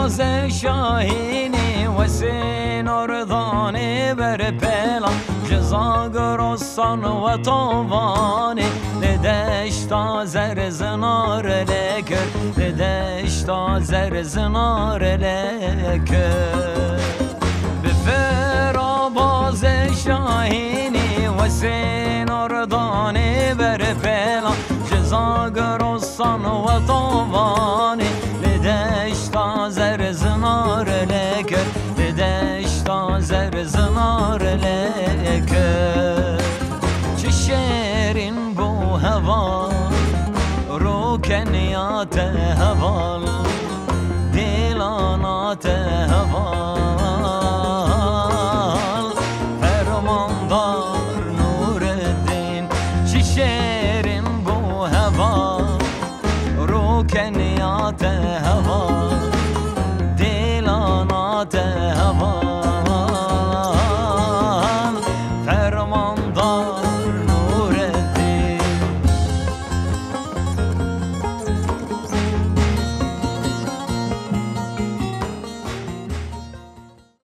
باز شاهینی و سیناردانی بر پیلا جزا گرستان و توانی لدشتا زر زنار لکر لدشتا زر زنار لکر بفرا باز شاهینی و سیناردانی بر پیلا جزا گرستان و توانی لدشتا زر زنار لکر لدشتا زر زنار لکر چه شیرین بو هوا رو کنیات هوا دیلانات هوا فرماندار نور الدین چه شیرین بو هوا رو کنیات هوا